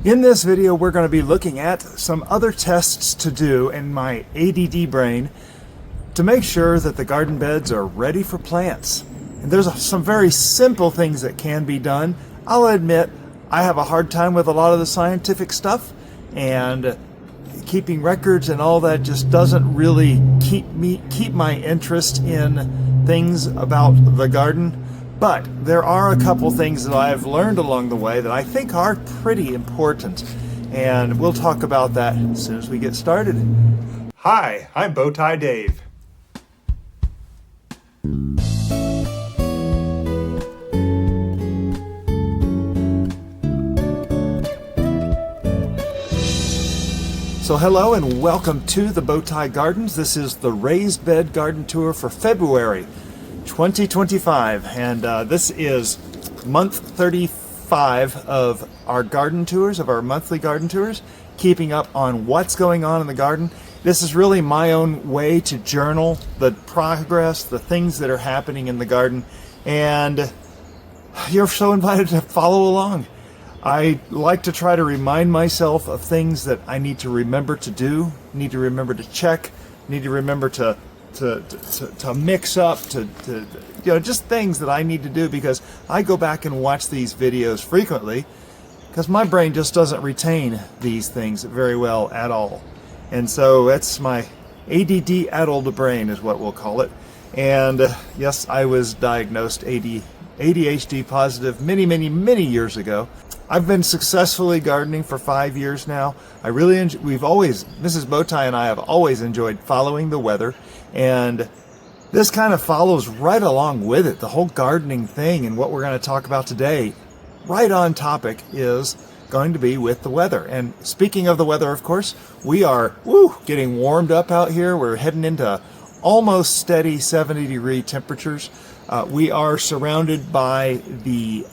In this video, we're going to be looking at some other tests to do in my ADD brain to make sure that the garden beds are ready for plants. And there's some very simple things that can be done. I'll admit, I have a hard time with a lot of the scientific stuff, and keeping records and all that just doesn't really keep my interest in things about the garden. But there are a couple things that I've learned along the way that I think are pretty important, and we'll talk about that as soon as we get started. Hi, I'm Bowtie Dave. So hello and welcome to the Bowtie Gardens. This is the raised bed garden tour for February 2025, and this is month 35 of our garden tours, of our monthly garden tours, keeping up on what's going on in the garden. This is really my own way to journal the progress, the things that are happening in the garden, and you're so invited to follow along. I like to try to remind myself of things that I need to remember to do, need to remember to check, need to remember to mix up, just things that I need to do, because I go back and watch these videos frequently because my brain just doesn't retain these things very well at all. And so that's my ADD-addled brain is what we'll call it. And yes, I was diagnosed ADHD positive many years ago. I've been successfully gardening for 5 years now. Mrs. Bowtie and I have always enjoyed following the weather, and this kind of follows right along with it. The whole gardening thing and what we're going to talk about today, right on topic, is going to be with the weather. And speaking of the weather, of course, we are getting warmed up out here. We're heading into almost steady 70-degree temperatures. We are surrounded by the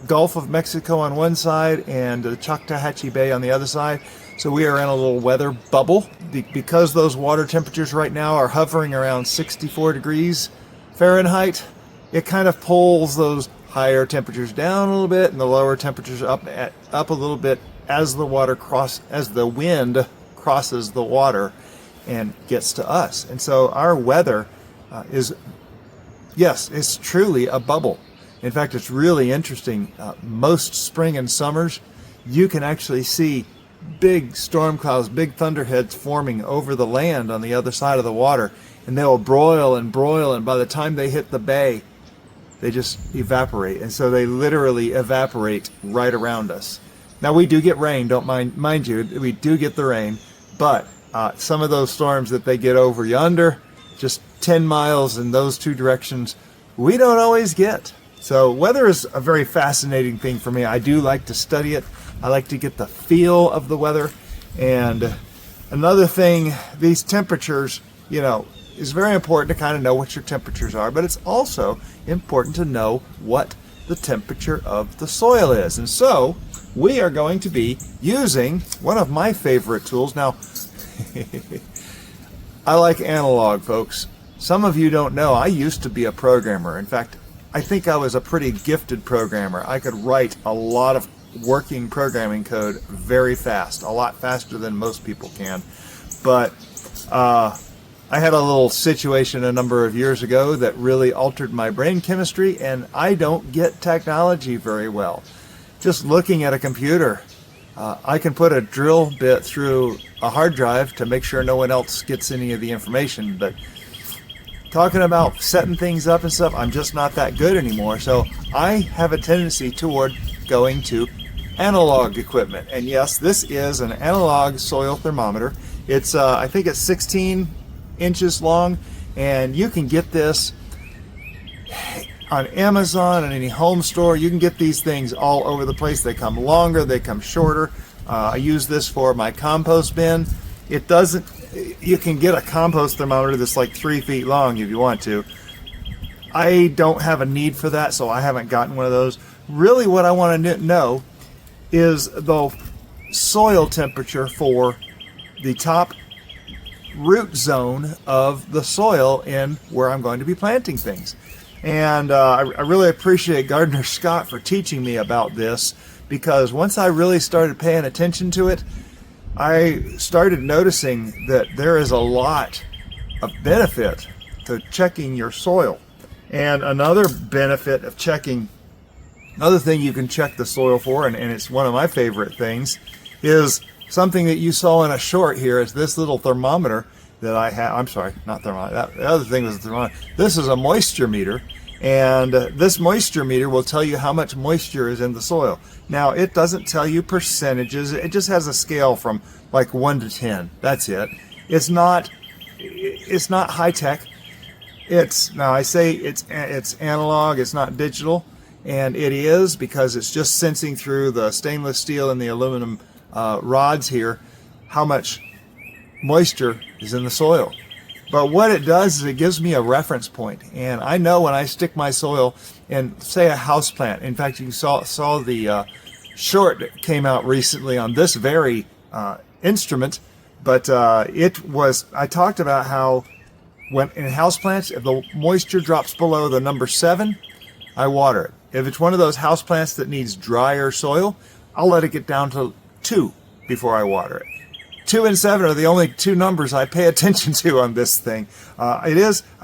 Gulf of Mexico on one side and the Choctawhatchee Bay on the other side. So we are in a little weather bubble because those water temperatures right now are hovering around 64 degrees Fahrenheit. It kind of pulls those higher temperatures down a little bit and the lower temperatures up a little bit as the wind crosses the water and gets to us. And so our weather it's truly a bubble. In fact, it's really interesting. Most spring and summers, you can actually see big storm clouds, big thunderheads forming over the land on the other side of the water, and they will broil, and by the time they hit the bay, they just evaporate. And so they literally evaporate right around us. Now, we do get rain, mind you, we do get the rain, but some of those storms that they get over yonder, just 10 miles in those two directions, we don't always get. So weather is a very fascinating thing for me. I do like to study it. I like to get the feel of the weather. And another thing, these temperatures, is very important to kind of know what your temperatures are, but it's also important to know what the temperature of the soil is. And so we are going to be using one of my favorite tools. Now, I like analog, folks. Some of you don't know, I used to be a programmer. In fact, I think I was a pretty gifted programmer. I could write a lot of working programming code very fast, a lot faster than most people can. But I had a little situation a number of years ago that really altered my brain chemistry, and I don't get technology very well. Just looking at a computer, I can put a drill bit through a hard drive to make sure no one else gets any of the information, but talking about setting things up and stuff, I'm just not that good anymore. So I have a tendency toward going to analog equipment. And yes, this is an analog soil thermometer. It's I think it's 16 inches long, and you can get this on Amazon and any home store. You can get these things all over the place. They come longer, they come shorter. I use this for my compost bin. You can get a compost thermometer that's like 3 feet long if you want to. I don't have a need for that, so I haven't gotten one of those. Really what I want to know is the soil temperature for the top root zone of the soil in where I'm going to be planting things. And I really appreciate Gardener Scott for teaching me about this, because once I really started paying attention to it, I started noticing that there is a lot of benefit to checking your soil. And another benefit of checking, another thing you can check the soil for, and it's one of my favorite things, is something that you saw in a short here. Is this little thermometer that I have. I'm sorry, not thermometer. The other thing was a thermometer. This is a moisture meter, and this moisture meter will tell you how much moisture is in the soil. Now, it doesn't tell you percentages. It just has a scale from like 1 to 10. That's it. It's not high tech. Now I say it's analog. It's not digital, and it is because it's just sensing through the stainless steel and the aluminum rods here how much moisture is in the soil. But what it does is it gives me a reference point, and I know when I stick my soil in, say, a house plant. In fact, you saw the short that came out recently on this very instrument, but I talked about how when in houseplants, if the moisture drops below the number 7, I water it. If it's one of those houseplants that needs drier soil, I'll let it get down to 2 before I water it. 2 and 7 are the only 2 numbers I pay attention to on this thing. I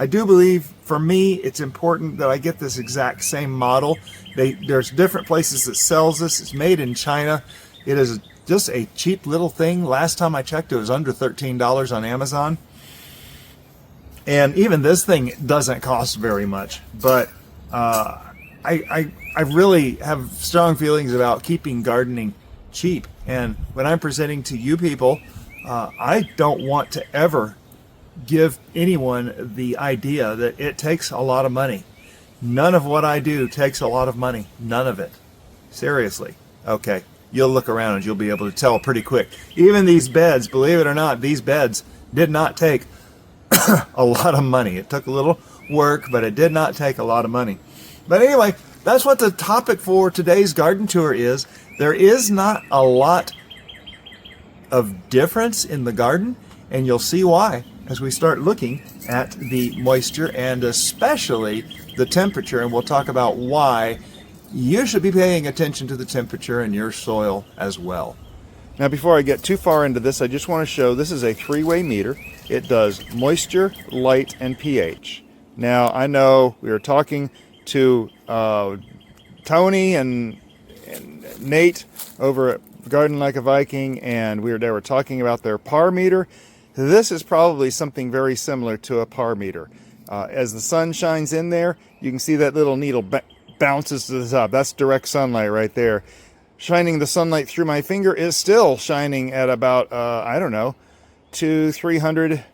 do believe, for me, it's important that I get this exact same model. There's different places that sells this. It's made in China. It is just a cheap little thing. Last time I checked, it was under $13 on Amazon. And even this thing doesn't cost very much. But I really have strong feelings about keeping gardening cheap. And when I'm presenting to you people, I don't want to ever give anyone the idea that it takes a lot of money. None of what I do takes a lot of money. None of it. Seriously. Okay. You'll look around and you'll be able to tell pretty quick. Even these beds, believe it or not, these beds did not take a lot of money. It took a little work, but it did not take a lot of money. But anyway, that's what the topic for today's garden tour is. There is not a lot of difference in the garden, and you'll see why as we start looking at the moisture and especially the temperature, and we'll talk about why you should be paying attention to the temperature in your soil as well. Now, before I get too far into this, I just want to show this is a 3-way meter. It does moisture, light, and pH. Now, I know we were talking to Tony and Nate over at Garden Like a Viking, and they were talking about their par meter. This is probably something very similar to a par meter. As the sun shines in there, you can see that little needle bounces to the top. That's direct sunlight right there. Shining the sunlight through my finger is still shining at about, I don't know, 300,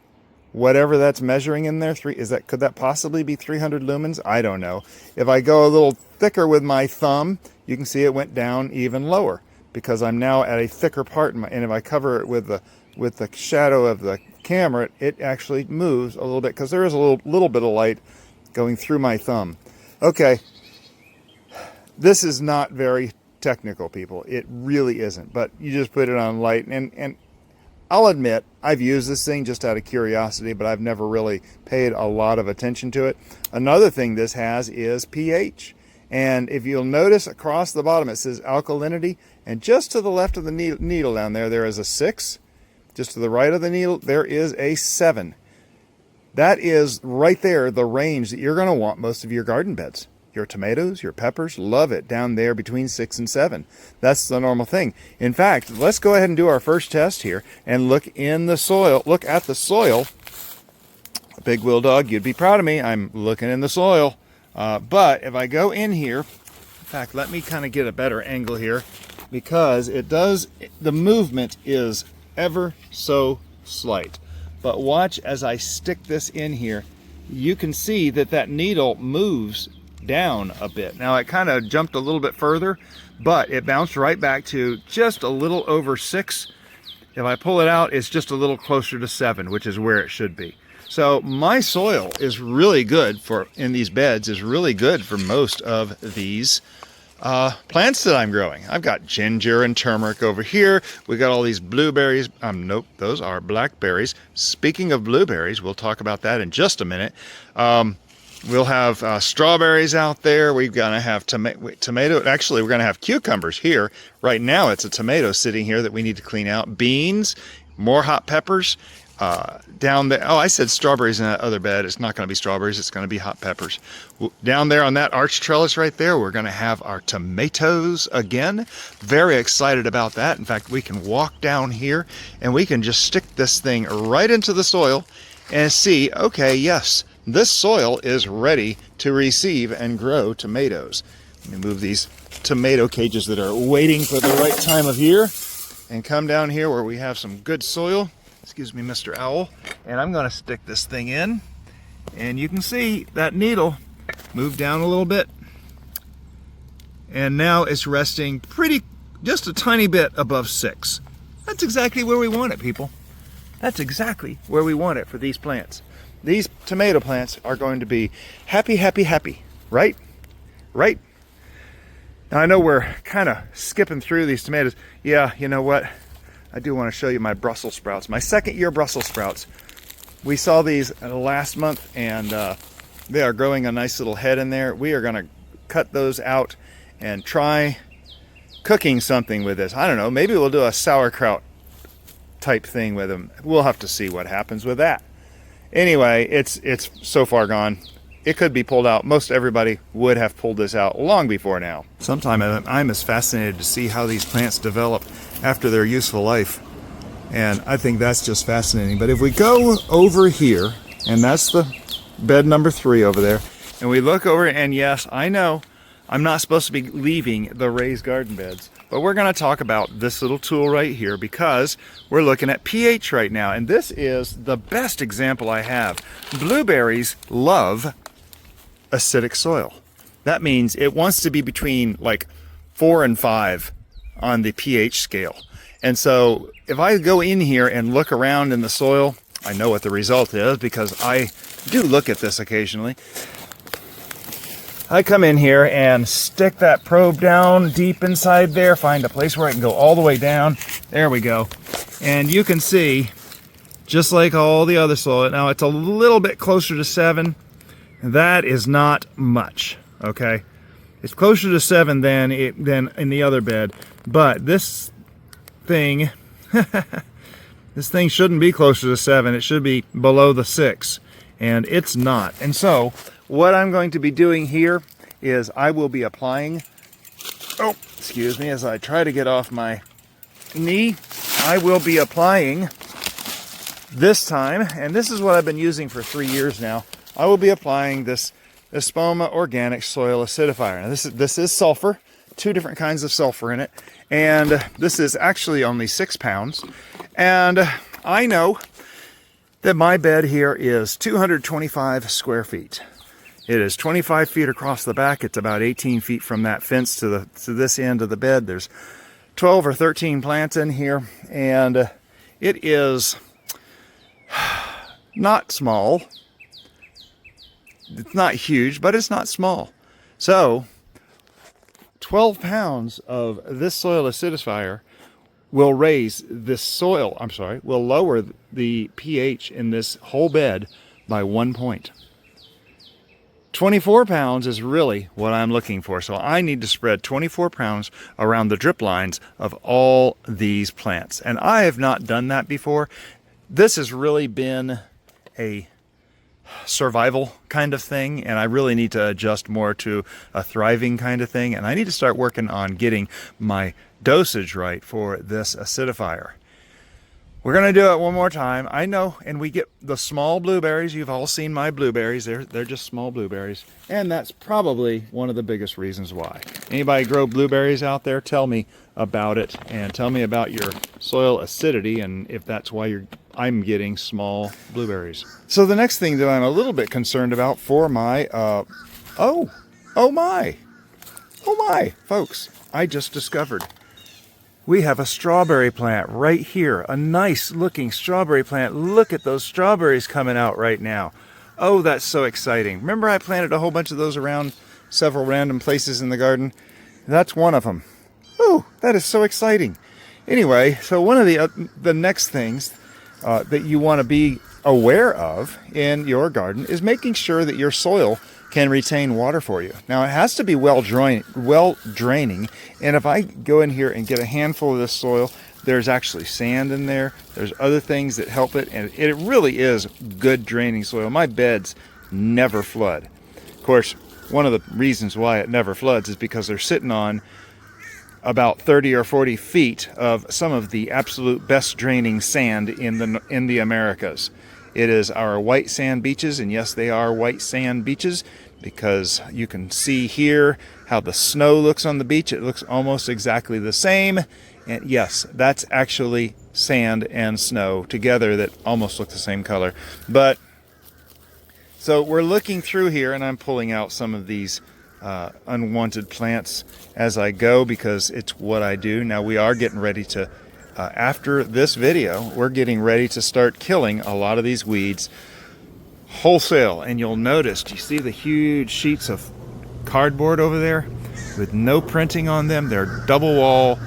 whatever that's measuring in there. Could that possibly be 300 lumens? I don't know. If I go a little thicker with my thumb, you can see it went down even lower because I'm now at a thicker part, and if I cover it with the shadow of the camera, it actually moves a little bit because there is a little bit of light going through my thumb. Okay, this is not very technical, people. It really isn't, but you just put it on light, and I'll admit I've used this thing just out of curiosity, but I've never really paid a lot of attention to it. Another thing this has is pH, and if you'll notice across the bottom it says alkalinity, and just to the left of the needle down there is a 6. Just to the right of the needle there is a 7. That is right there the range that you're going to want most of your garden beds. Your tomatoes, your peppers, love it down there between 6 and 7. That's the normal thing. In fact, let's go ahead and do our first test here and look in the soil. Look at the soil. Big Will Dog, you'd be proud of me. I'm looking in the soil. But if I go in here, in fact, let me kind of get a better angle here because the movement is ever so slight. But watch as I stick this in here. You can see that needle moves down a bit. Now it kind of jumped a little bit further, but it bounced right back to just a little over 6. If I pull it out, it's just a little closer to 7, which is where it should be. So my soil is really good in these beds, is really good for most of these plants that I'm growing. I've got ginger and turmeric over here. We got all these blueberries. Nope, those are blackberries. Speaking of blueberries, we'll talk about that in just a minute. We'll have strawberries out there. We're going to have tomato. Actually, we're going to have cucumbers here. Right now, it's a tomato sitting here that we need to clean out. Beans, more hot peppers. Down there, oh, I said strawberries in that other bed. It's not going to be strawberries. It's going to be hot peppers. Down there on that arch trellis right there, we're going to have our tomatoes again. Very excited about that. In fact, we can walk down here and we can just stick this thing right into the soil and see, okay, yes, this soil is ready to receive and grow tomatoes. Let me move these tomato cages that are waiting for the right time of year and come down here where we have some good soil. Excuse me, Mr. Owl. And I'm going to stick this thing in. And you can see that needle move down a little bit. And now it's resting just a tiny bit above 6. That's exactly where we want it, people. That's exactly where we want it for these plants. These tomato plants are going to be happy, happy, happy. Right? Right? Now I know we're kind of skipping through these tomatoes. Yeah, you know what? I do want to show you my Brussels sprouts, my second year Brussels sprouts. We saw these last month and they are growing a nice little head in there. We are going to cut those out and try cooking something with this. I don't know, maybe we'll do a sauerkraut type thing with them. We'll have to see what happens with that. Anyway, it's so far gone. It could be pulled out. Most everybody would have pulled this out long before now. Sometimes I'm as fascinated to see how these plants develop after their useful life. And I think that's just fascinating. But if we go over here, and that's the bed number 3 over there, and we look over, and yes, I know I'm not supposed to be leaving the raised garden beds, but we're going to talk about this little tool right here because we're looking at pH right now. And this is the best example I have. Blueberries love acidic soil. That means it wants to be between like 4 and 5 on the pH scale. And so if I go in here and look around in the soil, I know what the result is because I do look at this occasionally. I come in here and stick that probe down deep inside there, find a place where I can go all the way down. There we go. And you can see, just like all the other soil, now it's a little bit closer to 7. That is not much, okay? It's closer to 7 than in the other bed, but this thing, this thing shouldn't be closer to 7. It should be below the 6, and it's not. And so, what I'm going to be doing here is I will be applying, oh, excuse me, as I try to get off my knee, I will be applying this time, and this is what I've been using for 3 years now. I will be applying this Espoma Organic Soil Acidifier. Now this is sulfur, 2 different kinds of sulfur in it, and this is actually only 6 pounds. And I know that my bed here is 225 square feet. It is 25 feet across the back. It's about 18 feet from that fence to this end of the bed. There's 12 or 13 plants in here, and it is not small. It's not huge, but it's not small. So 12 pounds of this soil acidifier will raise this soil, will lower the pH in this whole bed by 1 point. 24 pounds is really what I'm looking for. So I need to spread 24 pounds around the drip lines of all these plants. And I have not done that before. This has really been a survival kind of thing, and I really need to adjust more to a thriving kind of thing, and I need to start working on getting my dosage right for this acidifier. We're going to do it one more time. I know, and we get the small blueberries. You've all seen my blueberries. They're just small blueberries, and that's probably one of the biggest reasons why. Anybody grow blueberries out there? Tell me about it, and tell me about your soil acidity, and if that's why I'm getting small blueberries. So the next thing that I'm a little bit concerned about for my, oh my, folks, I just discovered we have a strawberry plant right here, a nice looking strawberry plant. Look at those strawberries coming out right now. Oh, that's so exciting. Remember I planted a whole bunch of those around several random places in the garden? That's one of them. Oh, that is so exciting. Anyway, so one of the next things that you want to be aware of in your garden is making sure that your soil can retain water for you. Now, it has to be well draining, and if I go in here and get a handful of this soil, there's actually sand in there. There's other things that help it, and it really is good draining soil. My beds never flood. Of course, one of the reasons why it never floods is because they're sitting on about 30 or 40 feet of some of the absolute best draining sand in the Americas. It is our white sand beaches, and yes, they are white sand beaches because you can see here how the snow looks on the beach. It looks almost exactly the same, and yes, that's actually sand and snow together that almost look the same color. But so we're looking through here, and I'm pulling out some of these unwanted plants as I go because it's what I do. Now we are getting ready to, after this video, we're getting ready to start killing a lot of these weeds wholesale. And you'll notice, you see the huge sheets of cardboard over there with no printing on them? They're double wall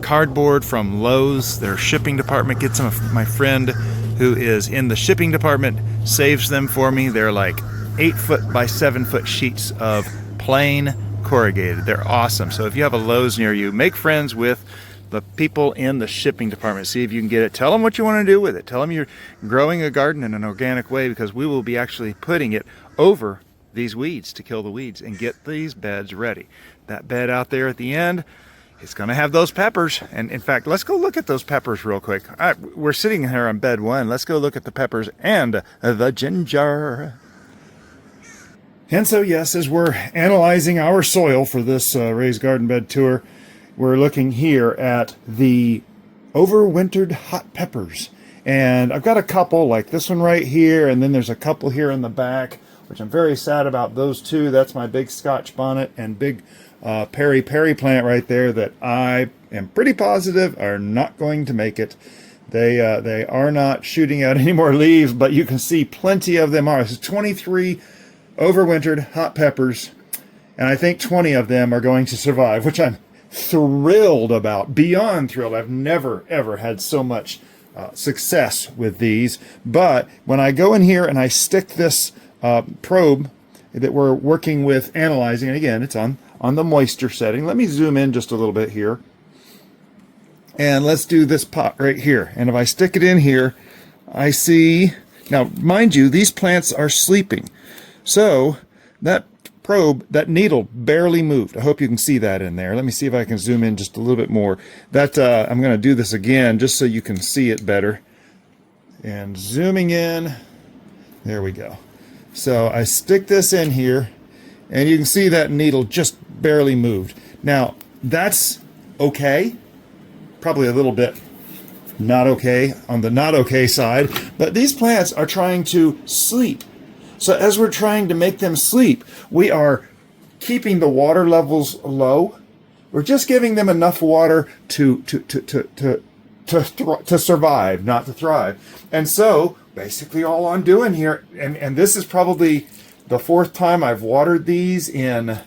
cardboard from Lowe's. Their shipping department gets them. My friend who is in the shipping department saves them for me. They're like 8-foot by 7-foot sheets of plain corrugated. They're awesome. So if you have a Lowe's near you, make friends with the people in the shipping department. See if you can get it. Tell them what you want to do with it. Tell them you're growing a garden in an organic way, because we will be actually putting it over these weeds to kill the weeds and get these beds ready. That bed out there at the end, it's going to have those peppers. And in fact, let's go look at those peppers real quick. We're sitting here on bed 1. Let's go look at the peppers and the ginger. And so, yes, as we're analyzing our soil for this raised garden bed tour, we're looking here at the overwintered hot peppers. And I've got a couple, like this one right here, and then there's a couple here in the back, which I'm very sad about those two. That's my big Scotch bonnet and big peri plant right there that I am pretty positive are not going to make it. They are not shooting out any more leaves, but you can see plenty of them are. This is 23 overwintered hot peppers, and I think 20 of them are going to survive, which I'm thrilled about, beyond thrilled. I've never ever had so much success with these. But when I go in here and I stick this probe that we're working with analyzing, and again, it's on the moisture setting. Let me zoom in just a little bit here, and let's do this pot right here. And if I stick it in here, I see, now mind you, these plants are sleeping. So that probe, that needle barely moved. I hope you can see that in there. Let me see if I can zoom in just a little bit more. That I'm going to do this again just so you can see it better. And zooming in, there we go. So I stick this in here, and you can see that needle just barely moved. Now, that's okay. Probably a little bit not okay on the not okay side, but these plants are trying to sleep. So as we're trying to make them sleep, we are keeping the water levels low. We're just giving them enough water to survive, not to thrive. And so basically all I'm doing here, and this is probably the 4th time I've watered these in,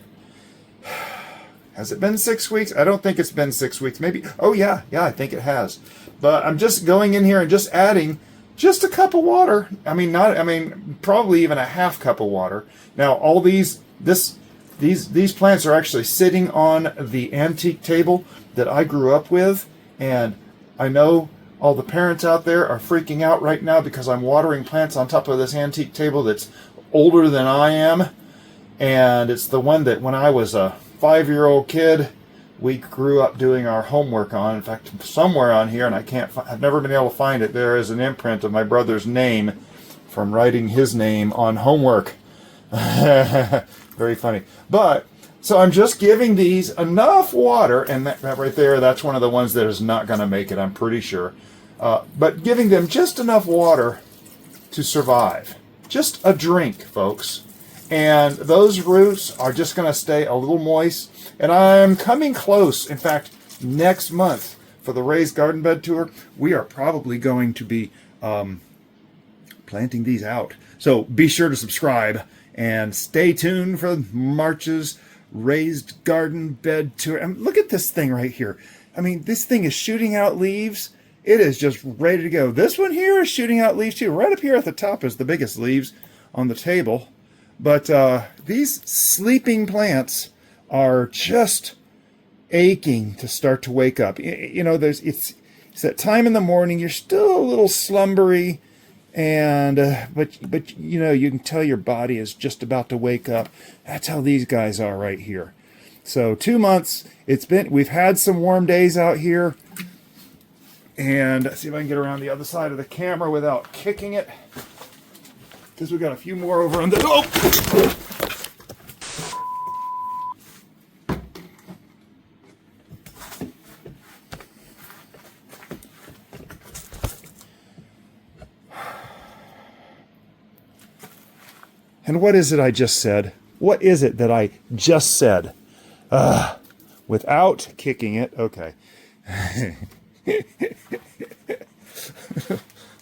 has it been 6 weeks? I don't think it's been 6 weeks. Maybe, oh yeah, I think it has. But I'm just going in here and just adding just a cup of water. Probably even a half cup of water. Now, all these plants are actually sitting on the antique table that I grew up with, and I know all the parents out there are freaking out right now because I'm watering plants on top of this antique table that's older than I am, and it's the one that when I was a 5-year-old kid, we grew up doing our homework on. In fact, somewhere on here, and I've never been able to find it, there is an imprint of my brother's name from writing his name on homework. Very funny. But, so I'm just giving these enough water, and that right there, that's one of the ones that is not going to make it, I'm pretty sure. But giving them just enough water to survive. Just a drink, folks. And those roots are just going to stay a little moist. And I'm coming close. In fact, next month for the Raised Garden Bed Tour, we are probably going to be planting these out. So be sure to subscribe and stay tuned for March's Raised Garden Bed Tour. And look at this thing right here. I mean, this thing is shooting out leaves. it is just ready to go. This one here is shooting out leaves too. Right up here at the top is the biggest leaves on the table. But these sleeping plants are just aching to start to wake up. You know, it's that time in the morning. You're still a little slumbery, and but you know, you can tell your body is just about to wake up. That's how these guys are right here. So 2 months. We've had some warm days out here, and let's see if I can get around the other side of the camera without kicking it, because we got a few more over on the. Oh! And what is it I just said? What is it that I just said? Without kicking it. Okay.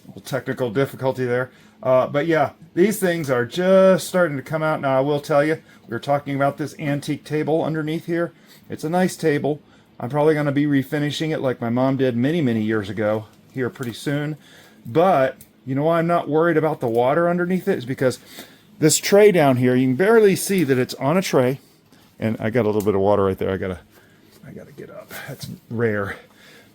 Little technical difficulty there. But yeah, these things are just starting to come out. Now, I will tell you, we were talking about this antique table underneath here. It's a nice table. I'm probably going to be refinishing it like my mom did many, many years ago here pretty soon. But you know why I'm not worried about the water underneath it? Is because this tray down here, you can barely see that it's on a tray. And I got a little bit of water right there. I gotta get up. That's rare.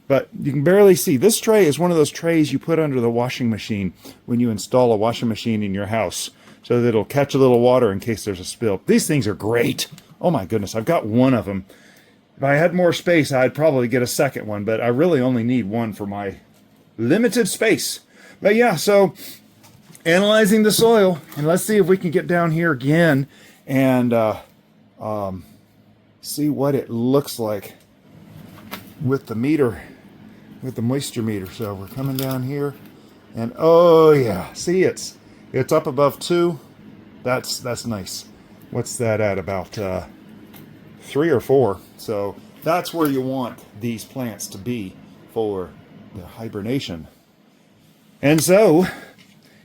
But you can barely see. This tray is one of those trays you put under the washing machine when you install a washing machine in your house, so that it'll catch a little water in case there's a spill. These things are great. Oh my goodness, I've got one of them. If I had more space, I'd probably get a second one, but I really only need one for my limited space. But yeah, so analyzing the soil, and let's see if we can get down here again and see what it looks like with the meter, with the moisture meter. So we're coming down here, and oh yeah, see, it's up above 2. That's nice. What's that at? About 3 or 4. So that's where you want these plants to be for the hibernation. And so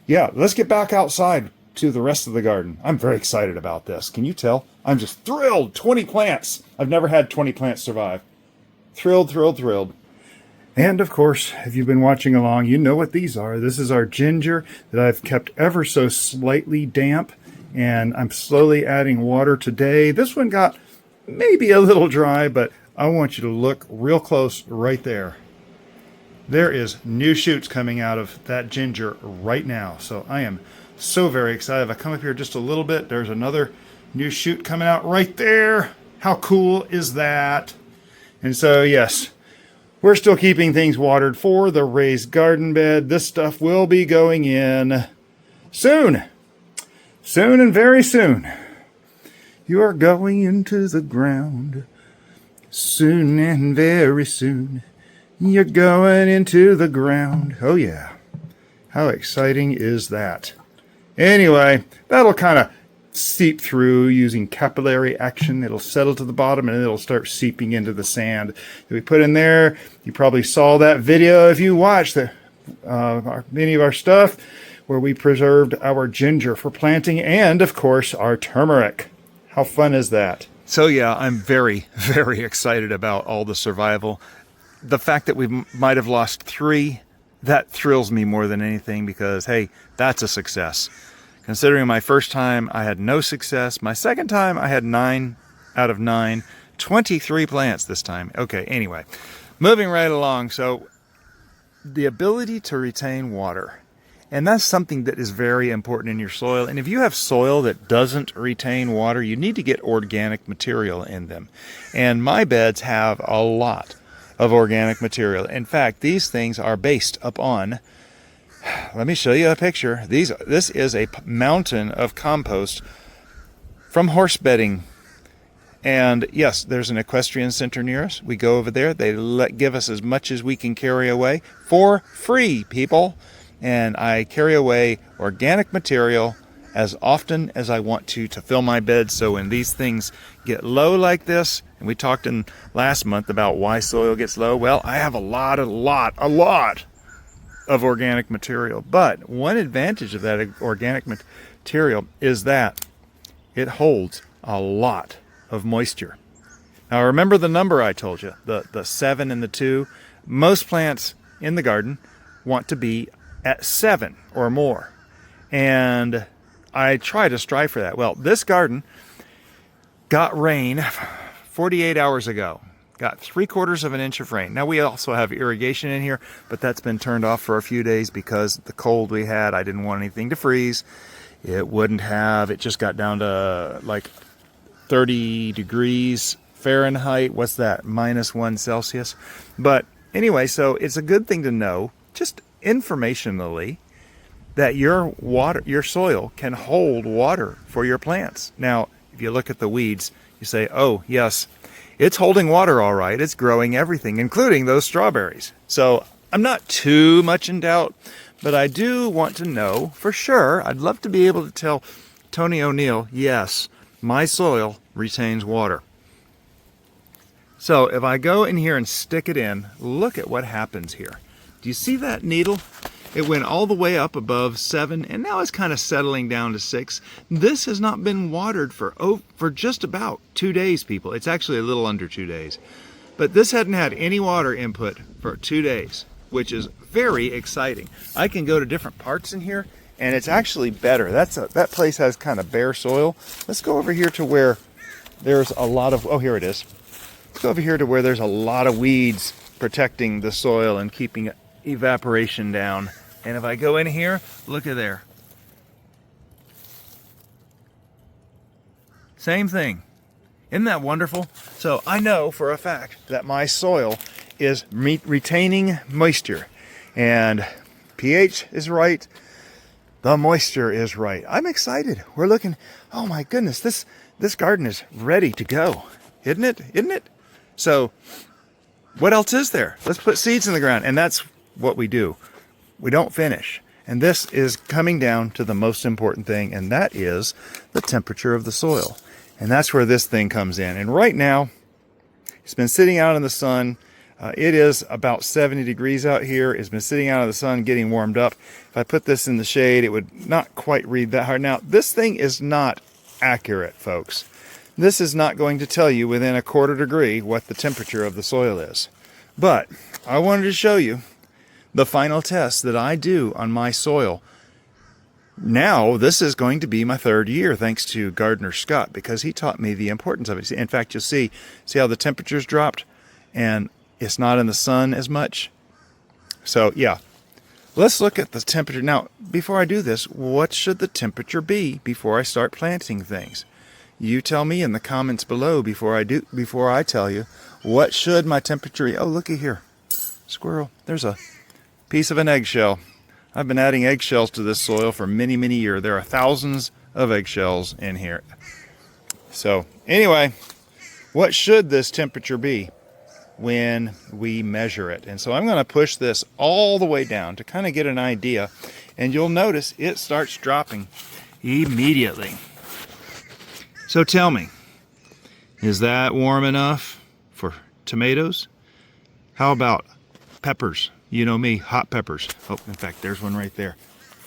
yeah, let's get back outside to the rest of the garden. I'm very excited about this. Can you tell? I'm just thrilled. 20 plants. I've never had 20 plants survive. Thrilled, thrilled, thrilled. And of course, if you've been watching along, you know what these are. This is our ginger that I've kept ever so slightly damp, and I'm slowly adding water today. This one got maybe a little dry, but I want you to look real close right there. There is new shoots coming out of that ginger right now. So I am so very excited. If I come up here just a little bit, there's another new shoot coming out right there. How cool is that? And so, yes, we're still keeping things watered for the raised garden bed. This stuff will be going in soon. Soon and very soon. You are going into the ground. Soon and very soon. You're going into the ground. Oh, yeah. How exciting is that? Anyway, that'll kind of seep through using capillary action. It'll settle to the bottom, and it'll start seeping into the sand that we put in there. You probably saw that video if you watched many of our stuff where we preserved our ginger for planting, and, of course, our turmeric. How fun is that? So, yeah, I'm very, very excited about all the survival. The fact that we might have lost 3, that thrills me more than anything, because, hey, that's a success. Considering my first time I had no success, my second time I had 9 out of 9, 23 plants this time. Okay, anyway, moving right along. So the ability to retain water, and that's something that is very important in your soil. And if you have soil that doesn't retain water, you need to get organic material in them. And my beds have a lot of organic material. In fact, these things are based upon, let me show you a picture. This is a mountain of compost from horse bedding. And yes, there's an equestrian center near us. We go over there. They give us as much as we can carry away for free, people. And I carry away organic material as often as I want to fill my bed. So when these things get low like this, and we talked in last month about why soil gets low, well, I have a lot of organic material. But one advantage of that organic material is that it holds a lot of moisture. Now remember the number I told you, the 7 and the 2. Most plants in the garden want to be at 7 or more. And I try to strive for that. Well, this garden got rain 48 hours ago. Got 3/4 of an inch of rain. Now we also have irrigation in here, but that's been turned off for a few days because the cold we had, I didn't want anything to freeze. It wouldn't have, it just got down to like 30 degrees Fahrenheit. What's that? -1 Celsius. But anyway, so it's a good thing to know, just informationally, that your soil can hold water for your plants. Now, if you look at the weeds, you say, oh yes, it's holding water all right. It's growing everything, including those strawberries. So I'm not too much in doubt, but I do want to know for sure. I'd love to be able to tell Tony O'Neill, yes, my soil retains water. So if I go in here and stick it in, look at what happens here. Do you see that needle? It went all the way up above 7, and now it's kind of settling down to 6. This has not been watered for just about 2 days, people. It's actually a little under 2 days. But this hadn't had any water input for 2 days, which is very exciting. I can go to different parts in here, and it's actually better. That place has kind of bare soil. Let's go over here to where there's a lot of, oh, here it is. Let's go over here to where there's a lot of weeds protecting the soil and keeping evaporation down. And if I go in here, look at there. Same thing. Isn't that wonderful? So I know for a fact that my soil is retaining moisture. And pH is right. The moisture is right. I'm excited. We're looking, oh my goodness, this garden is ready to go. Isn't it? Isn't it? So what else is there? Let's put seeds in the ground. And that's what we do. We don't finish. And this is coming down to the most important thing, and that is the temperature of the soil. And that's where this thing comes in. And right now, it's been sitting out in the sun. It is about 70 degrees out here. It's been sitting out in the sun getting warmed up. If I put this in the shade, it would not quite read that hard. Now, this thing is not accurate, folks. This is not going to tell you within 1/4 degree what the temperature of the soil is. But I wanted to show you the final test that I do on my soil. Now, this is going to be my 3rd year, thanks to Gardener Scott, because he taught me the importance of it. In fact, you'll see how the temperature's dropped, and it's not in the sun as much. So, yeah, let's look at the temperature. Now, before I do this, what should the temperature be before I start planting things? You tell me in the comments below before I tell you, what should my temperature be? Oh, looky here. Squirrel. There's a piece of an eggshell. I've been adding eggshells to this soil for many, many years. There are thousands of eggshells in here. So anyway, what should this temperature be when we measure it? And so I'm going to push this all the way down to kind of get an idea. And you'll notice it starts dropping immediately. So tell me, is that warm enough for tomatoes? How about peppers? You know me, hot peppers. Oh, in fact, there's one right there.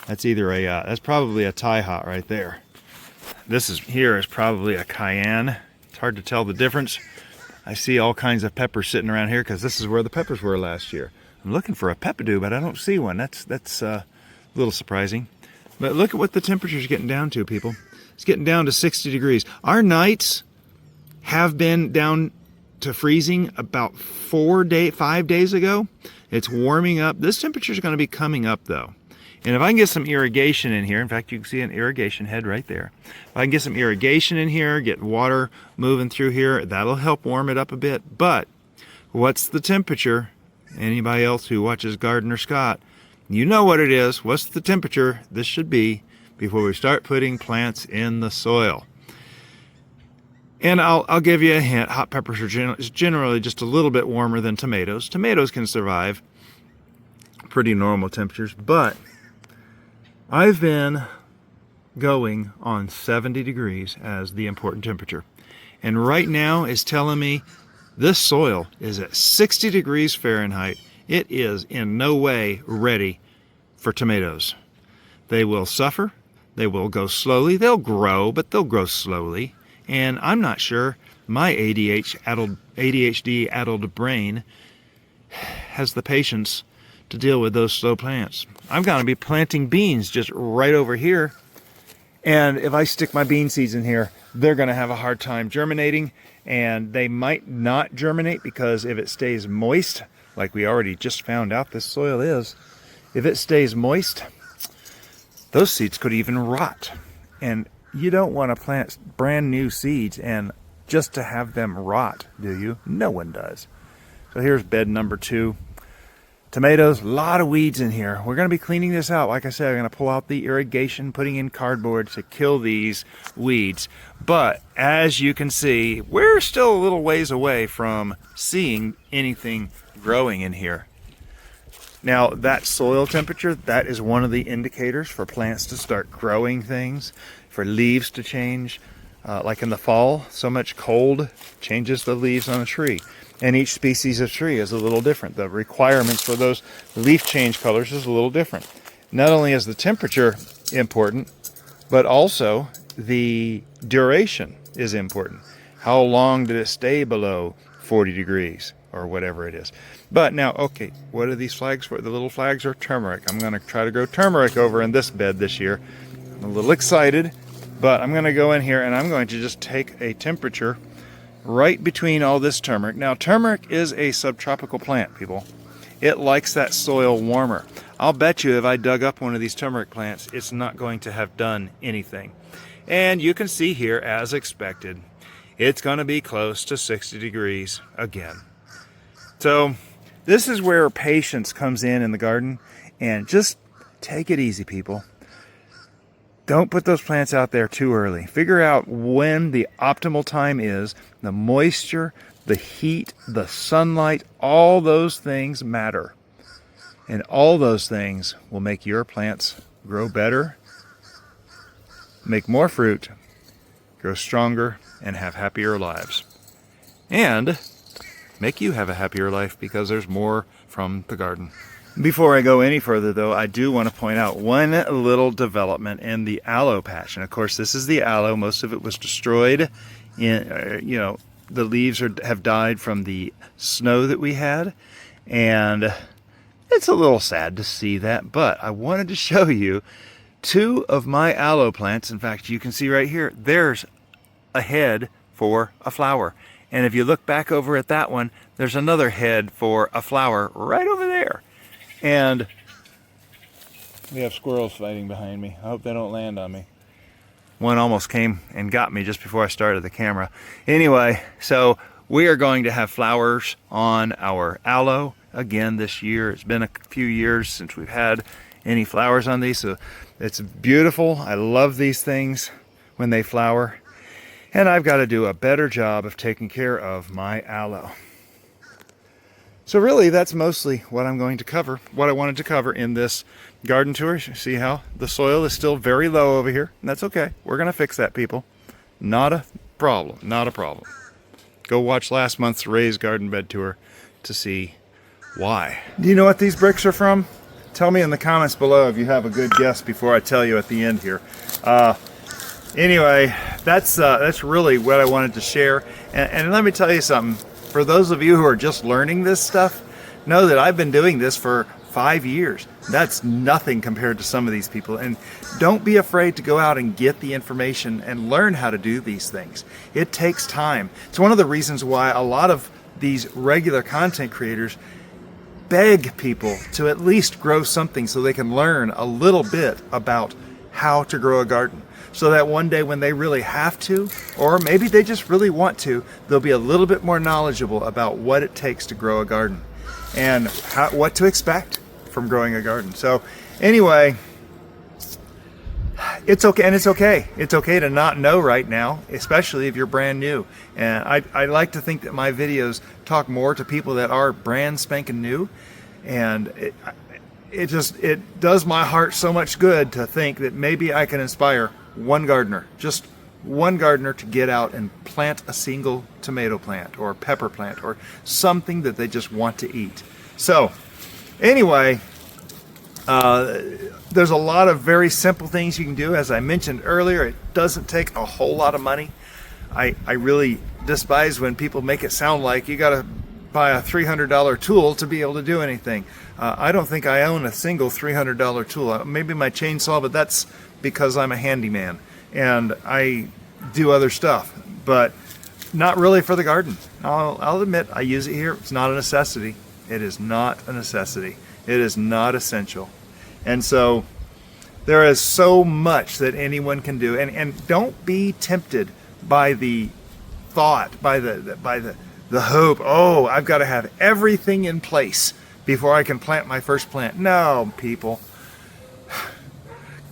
That's either that's probably a Thai hot right there. Here is probably a cayenne. It's hard to tell the difference. I see all kinds of peppers sitting around here because this is where the peppers were last year. I'm looking for a peppadew, but I don't see one. That's a little surprising. But look at what the temperature's getting down to, people. It's getting down to 60 degrees. Our nights have been down to freezing about 5 days ago. It's warming up. This temperature is going to be coming up, though. And if I can get some irrigation in here, in fact, you can see an irrigation head right there. If I can get some irrigation in here, get water moving through here, that'll help warm it up a bit. But what's the temperature? Anybody else who watches Gardener Scott, you know what it is. What's the temperature this should be before we start putting plants in the soil? And I'll give you a hint. Hot peppers are generally just a little bit warmer than tomatoes. Tomatoes can survive pretty normal temperatures, but I've been going on 70 degrees as the important temperature. And right now is telling me this soil is at 60 degrees Fahrenheit. It is in no way ready for tomatoes. They will suffer. They will go slowly. They'll grow, but they'll grow slowly. And I'm not sure my ADHD-addled brain has the patience to deal with those slow plants. I'm going to be planting beans just right over here. And if I stick my bean seeds in here, they're going to have a hard time germinating, and they might not germinate because if it stays moist, like we already just found out this soil is, if it stays moist, those seeds could even rot. And you don't want to plant brand new seeds and just to have them rot, do you? No one does. So here's bed number 2. Tomatoes, a lot of weeds in here. We're going to be cleaning this out. Like I said, I'm going to pull out the irrigation, putting in cardboard to kill these weeds. But as you can see, we're still a little ways away from seeing anything growing in here. Now, that soil temperature, that is one of the indicators for plants to start growing things, for leaves to change. Like in the fall, so much cold changes the leaves on a tree. And each species of tree is a little different. The requirements for those leaf change colors is a little different. Not only is the temperature important, but also the duration is important. How long did it stay below 40 degrees or whatever it is? But now, okay, what are these flags for? The little flags are turmeric. I'm going to try to grow turmeric over in this bed this year. I'm a little excited, but I'm going to go in here and I'm going to just take a temperature right between all this turmeric. Now, turmeric is a subtropical plant, people. It likes that soil warmer. I'll bet you if I dug up one of these turmeric plants, it's not going to have done anything. And you can see here, as expected, it's going to be close to 60 degrees again. So this is where patience comes in the garden, and just take it easy, people. Don't put those plants out there too early. Figure out when the optimal time is. The moisture, the heat, the sunlight, all those things matter. And all those things will make your plants grow better, make more fruit, grow stronger, and have happier lives. And make you have a happier life because there's more from the garden. Before I go any further, though, I do want to point out one little development in the aloe patch. And of course, this is the aloe. Most of it was destroyed. The leaves have died from the snow that we had. And it's a little sad to see that. But I wanted to show you 2 of my aloe plants. In fact, you can see right here, there's a head for a flower. And if you look back over at that one, there's another head for a flower right over there. And we have squirrels fighting behind me. I hope they don't land on me. One almost came and got me just before I started the camera. Anyway, so we are going to have flowers on our aloe again this year. It's been a few years since we've had any flowers on these, so it's beautiful. I love these things when they flower. And I've got to do a better job of taking care of my aloe. So really, that's mostly what I'm going to cover, what I wanted to cover in this garden tour. See how the soil is still very low over here? And that's okay. We're going to fix that, people. Not a problem. Not a problem. Go watch last month's raised garden bed tour to see why. Do you know what these bricks are from? Tell me in the comments below if you have a good guess before I tell you at the end here. Anyway, that's really what I wanted to share. And let me tell you something. For those of you who are just learning this stuff, know that I've been doing this for 5 years. That's nothing compared to some of these people. And don't be afraid to go out and get the information and learn how to do these things. It takes time. It's one of the reasons why a lot of these regular content creators beg people to at least grow something so they can learn a little bit about how to grow a garden. So that one day when they really have to, or maybe they just really want to, they'll be a little bit more knowledgeable about what it takes to grow a garden and what to expect from growing a garden. So anyway, it's okay, and it's okay. It's okay to not know right now, especially if you're brand new. And I like to think that my videos talk more to people that are brand spanking new, and it does my heart so much good to think that maybe I can inspire one gardener, just one gardener, to get out and plant a single tomato plant or pepper plant or something that they just want to eat. So anyway, there's a lot of very simple things you can do. As I mentioned earlier, it doesn't take a whole lot of money. I really despise when people make it sound like you gotta buy a $300 tool to be able to do anything. I don't think I own a single $300 tool. Maybe my chainsaw, but that's because I'm a handyman and I do other stuff, but not really for the garden. I'll admit I use it here. It's not a necessity. It is not a necessity. It is not essential. And so there is so much that anyone can do. And don't be tempted by the thought, by the hope, oh, I've got to have everything in place before I can plant my first plant. No, people.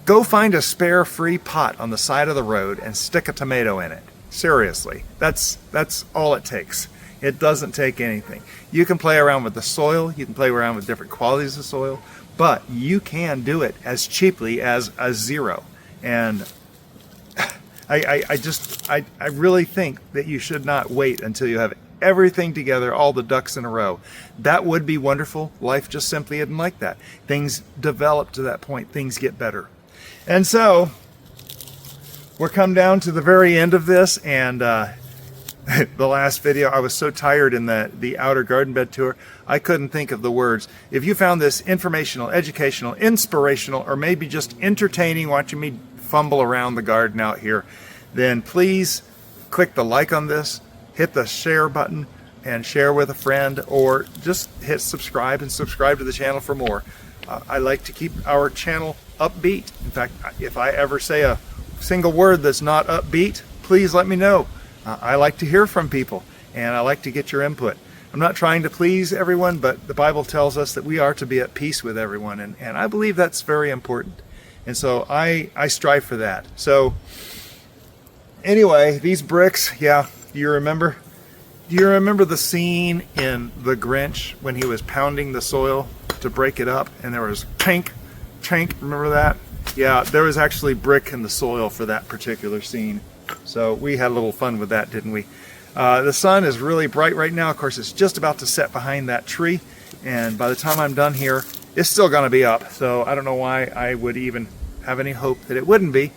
Go find a spare free pot on the side of the road and stick a tomato in it. Seriously, that's all it takes. It doesn't take anything. You can play around with the soil, you can play around with different qualities of soil, but you can do it as cheaply as a zero. And I really think that you should not wait until you have everything together, all the ducks in a row. That would be wonderful. Life just simply isn't like that. Things develop to that point, things get better. And so we're come down to the very end of this, and the last video, I was so tired in the outer garden bed tour, I couldn't think of the words. If you found this informational, educational, inspirational, or maybe just entertaining watching me fumble around the garden out here, then please click the like on this, hit the share button, and share with a friend, or just hit subscribe and subscribe to the channel for more. I like to keep our channel upbeat. In fact, if I ever say a single word that's not upbeat, please let me know. I like to hear from people, and I like to get your input. I'm not trying to please everyone, but the Bible tells us that we are to be at peace with everyone, and I believe that's very important. And so I strive for that. So anyway, these bricks, yeah, do you remember the scene in The Grinch when he was pounding the soil to break it up, and there was chink, chink, remember that? Yeah, there was actually brick in the soil for that particular scene. So we had a little fun with that, didn't we? The sun is really bright right now. Of course, it's just about to set behind that tree, and by the time I'm done here, it's still going to be up. So I don't know why I would even have any hope that it wouldn't be,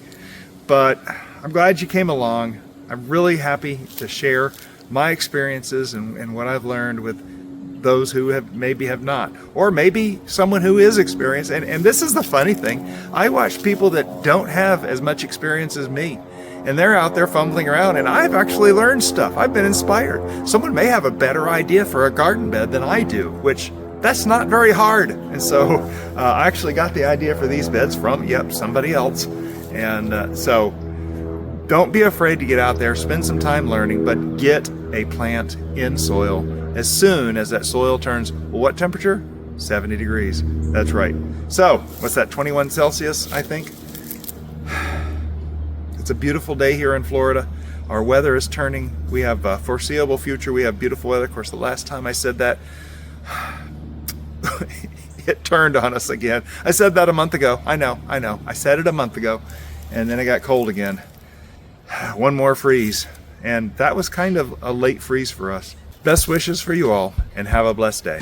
but I'm glad you came along. I'm really happy to share my experiences and what I've learned with those who maybe have not, or maybe someone who is experienced. And this is the funny thing. I watch people that don't have as much experience as me, and they're out there fumbling around, and I've actually learned stuff. I've been inspired. Someone may have a better idea for a garden bed than I do, which that's not very hard. And so I actually got the idea for these beds from, somebody else. And so don't be afraid to get out there, spend some time learning, but get a plant in soil as soon as that soil turns, what temperature? 70 degrees. That's right. So what's that, 21 Celsius, I think? It's a beautiful day here in Florida. Our weather is turning. We have a foreseeable future. We have beautiful weather. Of course, the last time I said that, it turned on us again. I said that a month ago. I know. I said it a month ago, and then it got cold again. One more freeze, and that was kind of a late freeze for us. Best wishes for you all, and have a blessed day.